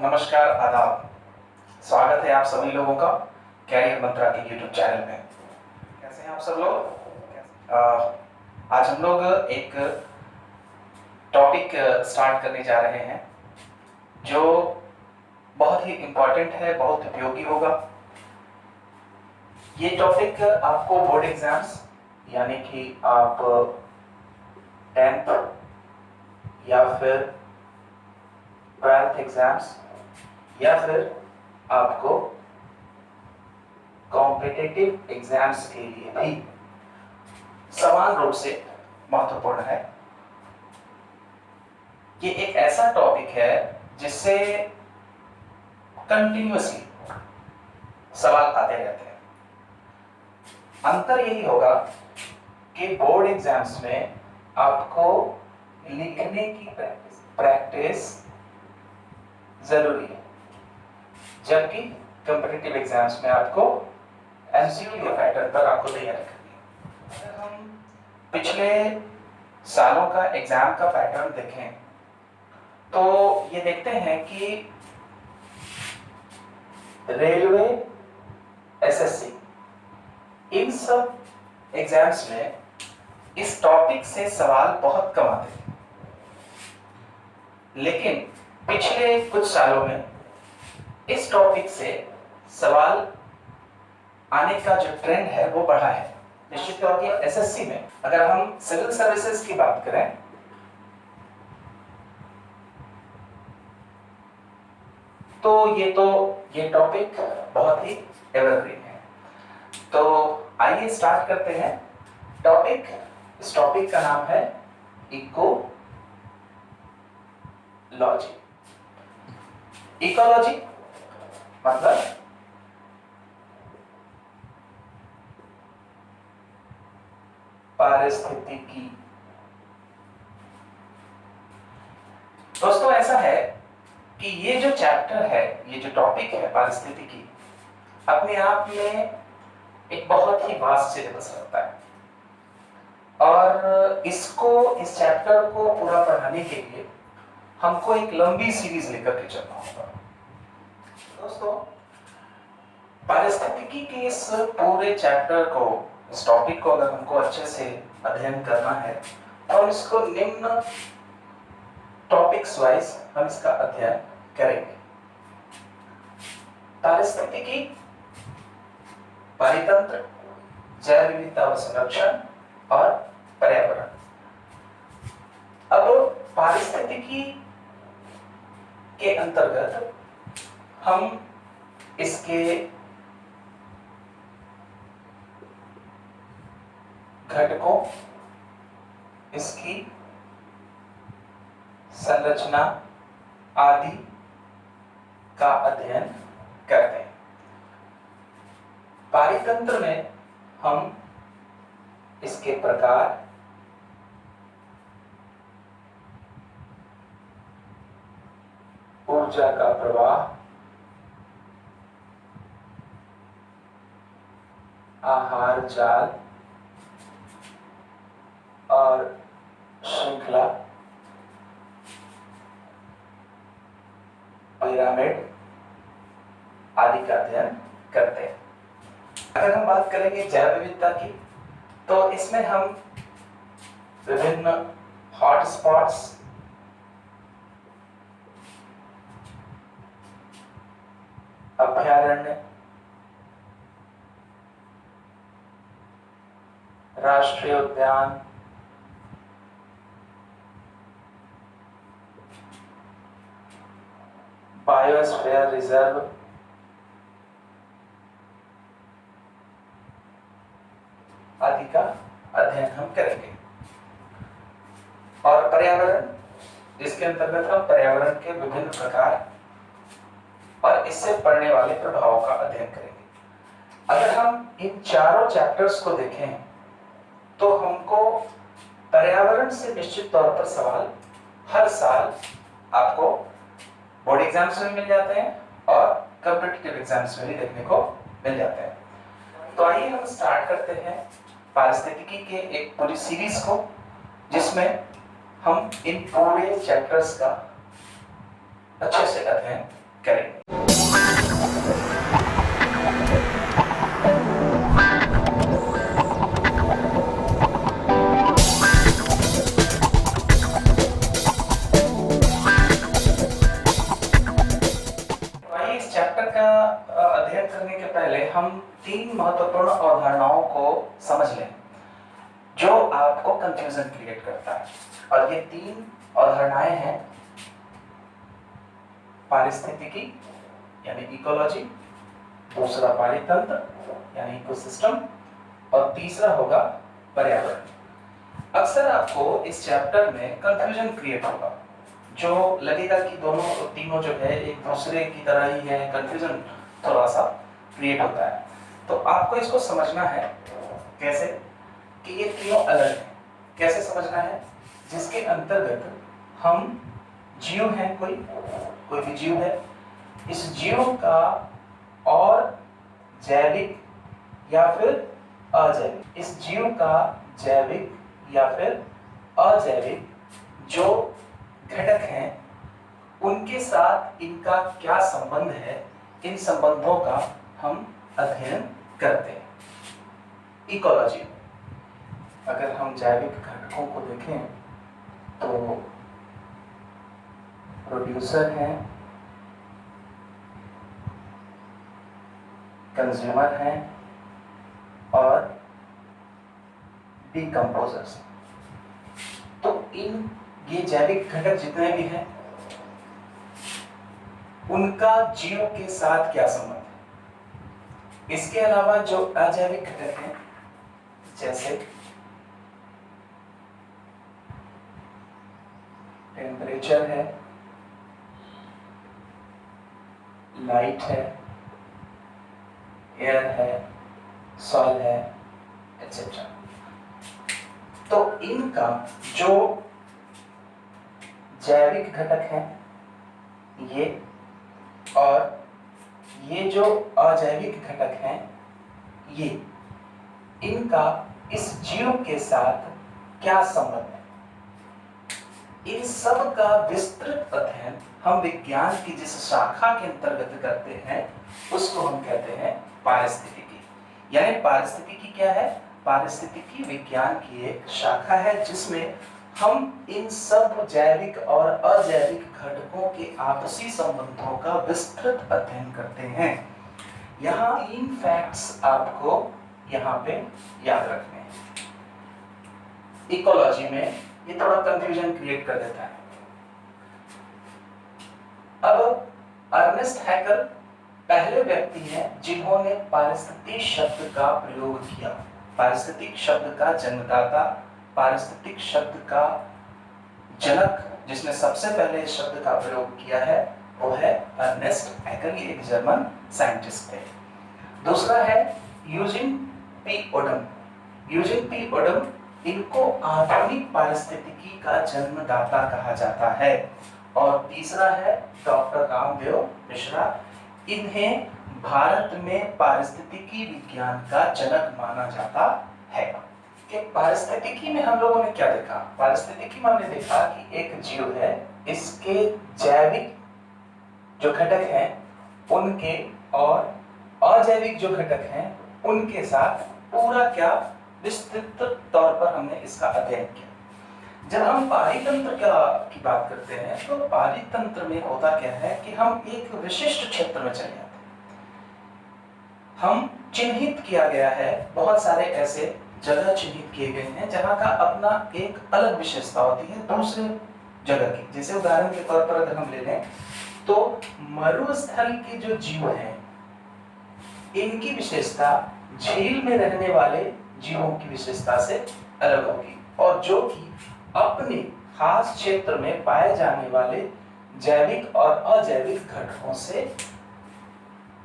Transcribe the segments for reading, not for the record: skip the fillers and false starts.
नमस्कार, आदाब। स्वागत है आप सभी लोगों का कैरियर मंत्रा के यूट्यूब चैनल में। कैसे हैं आप सब लोग? आज हम लोग एक टॉपिक स्टार्ट करने जा रहे हैं जो बहुत ही इम्पोर्टेंट है, बहुत उपयोगी होगा। ये टॉपिक आपको बोर्ड एग्जाम्स यानी कि आप 10th या फिर 12th एग्जाम्स या फिर आपको कॉम्पिटिटिव एग्जाम्स के लिए भी समान रूप से महत्वपूर्ण है। ये एक ऐसा टॉपिक है जिससे कंटिन्यूअसली सवाल आते रहते हैं। अंतर यही होगा कि बोर्ड एग्जाम्स में आपको लिखने की प्रैक्टिस जरूरी है, जबकि कॉम्पिटिटिव एग्जाम्स में आपको एमसीक्यू के पैटर्न पर आपको तैयारी करनी है। अगर हम पिछले सालों का एग्जाम का पैटर्न देखें तो ये देखते हैं कि रेलवे, एसएससी, इन सब एग्जाम्स में इस टॉपिक से सवाल बहुत कम आते थे, लेकिन पिछले कुछ सालों में इस टॉपिक से सवाल आने का जो ट्रेंड है वो बढ़ा है। निश्चित तौर पर एसएससी में अगर हम सिविल सर्विसेज की बात करें तो ये टॉपिक बहुत ही एवरग्रीन है। तो आइए स्टार्ट करते हैं टॉपिक। इस टॉपिक का नाम है इकोलॉजी। इकोलॉजी मतलब पारिस्थितिकी। दोस्तों, ऐसा है कि ये जो चैप्टर है, ये जो टॉपिक है पारिस्थितिकी, अपने आप में एक बहुत ही वास्ट सिलेबस रखता है और इस चैप्टर को पूरा पढ़ाने के लिए हमको एक लंबी सीरीज लेकर के चलना होगा। दोस्तों, पारिस्थितिकी के इस पूरे चैप्टर को, इस टॉपिक को अगर हमको अच्छे से अध्ययन करना है तो हम इसको निम्न टॉपिक्स वाइज हम इसका अध्ययन करेंगे। पारिस्थितिकी, परितंत्र, जैव विविधता व संरक्षण और पर्यावरण। अब पारिस्थितिकी के अंतर्गत हम इसके घटकों, इसकी संरचना आदि का अध्ययन करते हैं। पारितंत्र में हम इसके प्रकार, ऊर्जा का प्रवाह, आहार जाल और श्रृंखला, पिरामिड आदि का अध्ययन करते हैं। अगर हम बात करेंगे जैव विविधता की तो इसमें हम विभिन्न हॉटस्पॉट्स, अभयारण्य, राष्ट्रीय उद्यान, बायोस्फीयर रिजर्व, आदि का अध्ययन हम करेंगे। और पर्यावरण, जिसके अंतर्गत हम पर्यावरण के विभिन्न प्रकार और इससे पड़ने वाले प्रभावों का अध्ययन करेंगे। अगर हम इन चारों चैप्टर्स को देखें तो हमको पर्यावरण से निश्चित तौर पर सवाल हर साल आपको बोर्ड एग्जाम्स में मिल जाते हैं और कॉम्पिटिटिव एग्जाम्स में भी देखने को मिल जाते हैं। तो आइए हम स्टार्ट करते हैं पारिस्थितिकी के एक पूरी सीरीज को, जिसमें हम इन पूरे चैप्टर्स का अच्छे से अध्ययन करेंगे। इस चैप्टर का अध्ययन करने के पहले हम 3 महत्वपूर्ण अवधारणाओं को समझ लें जो आपको कंफ्यूजन क्रिएट करता है। और ये 3 अवधारणाएं हैं पारिस्थितिकी यानी इकोलॉजी, दूसरा पारितंत्र यानी इकोसिस्टम, और तीसरा होगा पर्यावरण। अक्सर आपको इस चैप्टर में कंफ्यूजन क्रिएट होगा, जो लगेगा कि तीनों जो है एक दूसरे की तरह ही है, कंफ्यूजन थोड़ा सा क्रिएट होता है। तो आपको इसको समझना है कैसे कि ये तीनों अलग हैं। कैसे समझना है? जिसके अंतर्गत हम जीव हैं, कोई भी जीव है, इस जीव का और जैविक या फिर अजैविक, इस जीव का जैविक या फिर अजैविक जो घटक हैं उनके साथ इनका क्या संबंध है, इन संबंधों का हम अध्ययन करते हैं इकोलॉजी में। अगर हम जैविक घटकों को देखें तो प्रोड्यूसर हैं, कंज्यूमर हैं और डिकम्पोजर्स। तो ये जैविक घटक जितने भी हैं उनका जीव के साथ क्या संबंध है। इसके अलावा जो अजैविक घटक हैं जैसे टेम्परेचर है, लाइट है, एयर है, सॉइल है, एटसेट्रा, तो इनका जो जैविक घटक हैं ये और ये जो अजैविक घटक हैं ये, इनका इस जीव के साथ क्या संबंध है, इन सब का विस्तृत अध्ययन हम विज्ञान की जिस शाखा के अंतर्गत करते हैं उसको हम कहते हैं पारिस्थितिकी। यानी पारिस्थितिकी क्या है? पारिस्थितिकी विज्ञान की एक शाखा है जिसमें हम इन सब जैविक और अजैविक घटकों के आपसी संबंधों का विस्तृत अध्ययन करते हैं। यहाँ 3 फैक्ट्स आपको यहाँ पे याद रखने हैं। इकोलॉजी में ये थोड़ा कंफ्यूजन क्रिएट कर देता है। अब अर्नेस्ट हैकर पहले व्यक्ति हैं जिन्होंने पारिस्थितिक शब्द का प्रयोग किया। पारिस्थितिक शब्द का जन्मदाता, पारिस्थितिक शब्द का जनक जिसने सबसे पहले इस शब्द का प्रयोग किया है वो है अर्नेस्ट हैकर। ये एक जर्मन साइंटिस्ट थे। दूसरा है Eugene P Odum. Eugene P Odum, इनको आधुनिक पारिस्थितिकी का जन्मदाता कहा जाता है। और तीसरा है डॉक्टर रामदेव मिश्रा। इन्हें भारत में पारिस्थितिकी विज्ञान का जनक माना जाता है। कि पारिस्थितिकी में हम लोगों ने क्या देखा? पारिस्थितिकी में हमने देखा कि एक जीव है, इसके जैविक जो घटक हैं उनके और अजैविक जो घटक हैं उनके साथ पूरा क्या विस्तृत तौर पर हमने इसका अध्ययन किया। जब हम पारितंत्र की बात करते हैं तो पारितंत्र में होता क्या है कि हम एक विशिष्ट क्षेत्र में चले जाते हैं। हम चिन्हित किया गया है, बहुत सारे ऐसे जगह चिन्हित किए गए हैं जहां का अपना एक अलग विशेषता होती है दूसरे जगह की। जैसे उदाहरण के तौर पर अगर हम ले लें तो मरुस्थल के जो जीव हैं इनकी विशेषता झील में रहने वाले जीवों की विशेषता से अलग होगी, और जो कि अपने खास क्षेत्र में पाए जाने वाले जैविक और अजैविक घटकों से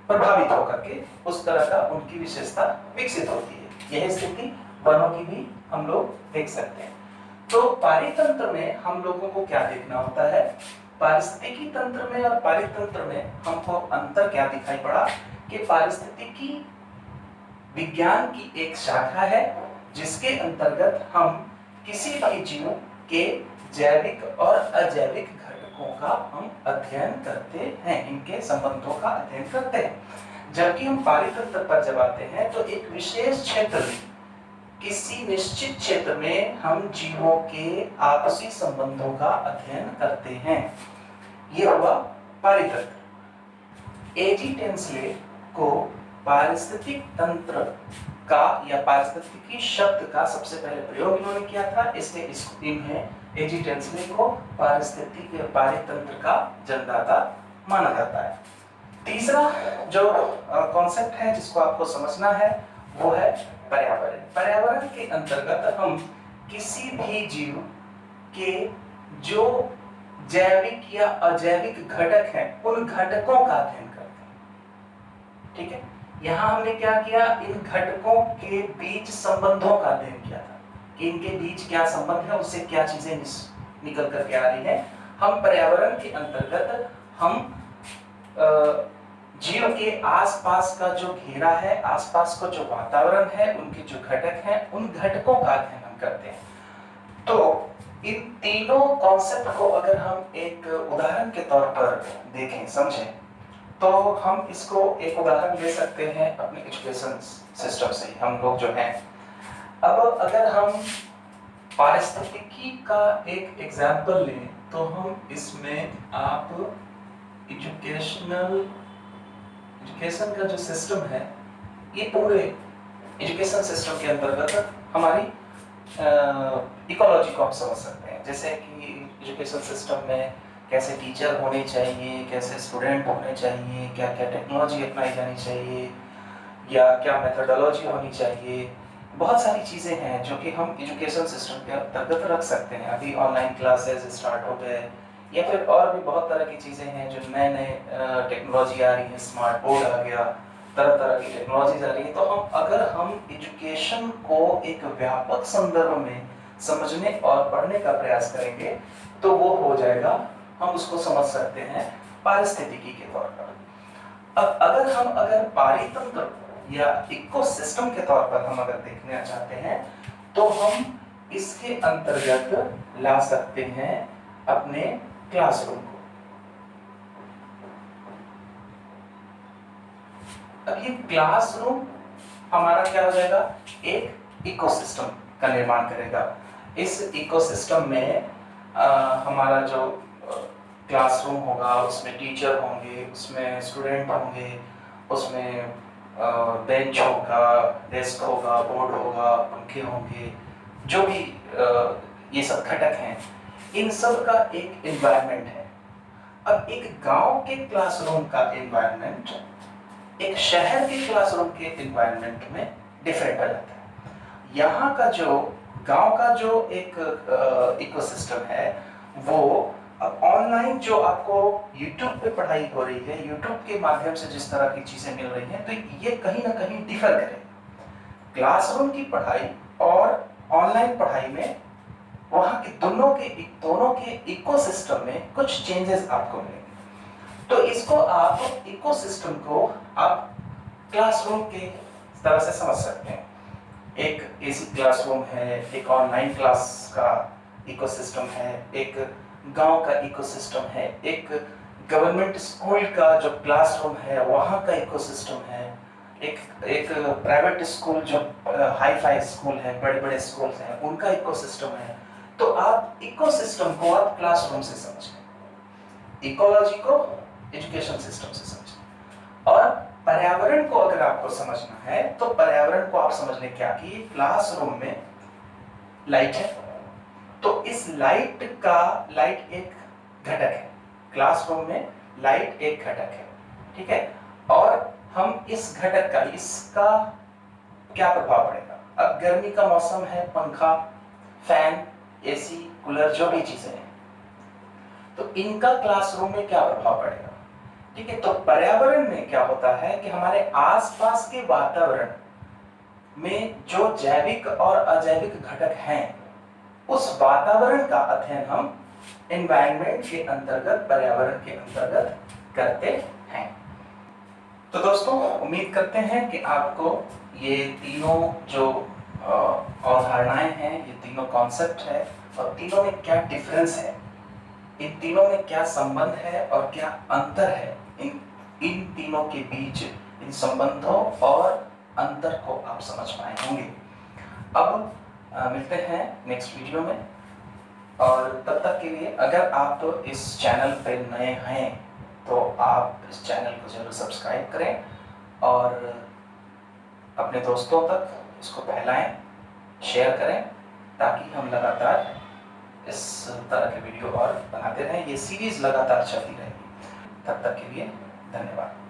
प्रभावित होकर के उस तरह का उनकी विशेषता विकसित होती है। यह स्थिति वनों की भी हम लोग देख सकते हैं। तो पारितंत्र में हम लोगों को क्या देखना होता है? पारिस्थितिकी तंत्र में और पारितंत्र में हमको अंतर क्या दिखाई पड़ा कि पारिस्थितिकी विज्ञान की एक शाखा है जिसके अंतर्गत हम किसी भी जीव के जैविक और अजैविक घटकों का हम अध्ययन करते हैं, इनके संबंधों का अध्ययन करते हैं। जबकि हम पारितंत्र पर जब आते हैं तो एक विशेष क्षेत्र में, किसी निश्चित क्षेत्र में हम जीवों के आपसी संबंधों का अध्ययन करते हैं। ये हुआ पारितंत्र। एजी टेंसले को पारिस्थितिक तंत्र का या पारिस्थितिकी शब्द का सबसे पहले प्रयोग इन्होंने किया था, इसलिए इन्हें एजी टेंसले को पारिस्थितिक पारितंत्र का जन्मदाता माना जाता है। तीसरा जो कॉन्सेप्ट है जिसको आपको समझना है वो है पर्यावरण। पर्यावरण के अंतर्गत हम किसी भी जीव के जो जैविक या अजैविक घटक हैं उन घटकों का अध्ययन करते हैं। ठीक है, यहाँ हमने क्या किया, इन घटकों के बीच संबंधों का अध्ययन किया था कि इनके बीच क्या संबंध है, उससे क्या चीजें निकल करके आ रही हैं। हम पर्यावरण के अंतर्गत हम जीव के आसपास का जो घेरा है, आसपास का जो वातावरण है, उनके जो घटक हैं, उन घटकों का अध्ययन हम करते हैं। तो इन तीनों कॉन्सेप्ट को अगर हम एक उदाहरण के तौर पर देखें, समझें, तो हम इसको एक उदाहरण ले सकते हैं अपने एजुकेशन सिस्टम से ही, हम लोग जो हैं। अब अगर हम पारिस्थितिकी का एक एग्जाम्पल लें तो हम इसमें आप एजुकेशन का जो सिस्टम है, ये पूरे एजुकेशन सिस्टम के अंतर्गत हमारी इकोलॉजी को हम समझ सकते हैं। जैसे कि एजुकेशन सिस्टम में कैसे टीचर होने चाहिए, कैसे स्टूडेंट होने चाहिए, क्या क्या टेक्नोलॉजी अपनाई जानी चाहिए, या क्या मेथोडोलॉजी होनी चाहिए। बहुत सारी चीज़ें हैं जो कि हम एजुकेशन सिस्टम के अंतर्गत रख सकते हैं। अभी ऑनलाइन क्लासेस स्टार्ट हो गए, या फिर और भी बहुत तरह की चीज़ें हैं जो नए नए टेक्नोलॉजी आ रही है, स्मार्ट बोर्ड आ गया, तरह तरह की टेक्नोलॉजीज आ रही है। तो अगर हम एजुकेशन को एक व्यापक संदर्भ में समझने और पढ़ने का प्रयास करेंगे तो वो हो जाएगा, हम उसको समझ सकते हैं पारिस्थितिकी के तौर पर। अब अगर पारितंत्र या इकोसिस्टम के तौर पर हम अगर देखना चाहते हैं तो हम इसके अंतर्गत ला सकते हैं अपने क्लासरूम को। अब ये क्लासरूम हमारा क्या हो जाएगा, एक इकोसिस्टम का निर्माण करेगा। इस इकोसिस्टम में हमारा जो क्लासरूम होगा उसमें टीचर होंगे, उसमें स्टूडेंट होंगे, उसमें बेंच होगा, डेस्क होगा, बोर्ड होगा, पंखे होंगे, जो भी ये सब घटक हैं, इन सब का एक एनवायरनमेंट है। अब एक गांव के क्लासरूम का एनवायरनमेंट एक शहर के क्लासरूम के एनवायरनमेंट में डिफरेंट हो जाता है। यहाँ का जो गांव का जो एक इकोसिस्टम है वो अब ऑनलाइन जो आपको YouTube पे पढ़ाई हो रही है, YouTube के माध्यम से जिस तरह की चीजें मिल रही हैं, तो ये कहीं ना कहीं डिफर करेगा। क्लासरूम की पढ़ाई और ऑनलाइन पढ़ाई में वहाँ के दोनों के इकोसिस्टम में कुछ चेंजेस आपको मिलेंगे। तो इसको आप इकोसिस्टम को आप क्लासरूम के तरह से समझ सकते हैं। एक एसी क्लासरूम है, एक ऑनलाइन क्लास का इकोसिस्टम है, एक गांव का इकोसिस्टम है, एक गवर्नमेंट स्कूल का जो क्लासरूम है वहाँ का इकोसिस्टम है, एक प्राइवेट स्कूल जो हाई फाई स्कूल है, बड़े बड़े स्कूल हैं, उनका इकोसिस्टम है। तो आप इकोसिस्टम को आप क्लासरूम से समझें, इकोलॉजी को एजुकेशन सिस्टम से समझें। और पर्यावरण को अगर आपको समझना है तो पर्यावरण को आप समझ लें क्या कि क्लासरूम में लाइट है, तो इस लाइट एक घटक है। क्लासरूम में लाइट एक घटक है, ठीक है। और हम इस घटक का, इसका क्या प्रभाव पड़ेगा। अब गर्मी का मौसम है, पंखा, फैन, एसी, कूलर, जो भी चीजें हैं, तो इनका क्लासरूम में क्या प्रभाव पड़ेगा, ठीक है। तो पर्यावरण में क्या होता है कि हमारे आसपास के वातावरण में जो जैविक और अजैविक घटक हैं, उस वातावरण का अध्ययन हम एनवायरनमेंट के अंतर्गत, पर्यावरण के अंतर्गत करते हैं। तो दोस्तों, उम्मीद करते हैं कि आपको ये तीनों जो अवधारणाएं हैं, ये तीनों कॉन्सेप्ट है और तीनों में क्या डिफरेंस है, इन तीनों में क्या संबंध है और क्या अंतर है, इन इन तीनों के बीच इन संबंधों और अंतर को आप समझ पाए होंगे। अब मिलते हैं नेक्स्ट वीडियो में, और तब तक के लिए अगर आप तो इस चैनल पे नए हैं तो आप इस चैनल को जरूर सब्सक्राइब करें और अपने दोस्तों तक इसको फैलाएं, शेयर करें, ताकि हम लगातार इस तरह के वीडियो और बनाते रहें। ये सीरीज लगातार चलती रहेगी। तब तक के लिए धन्यवाद।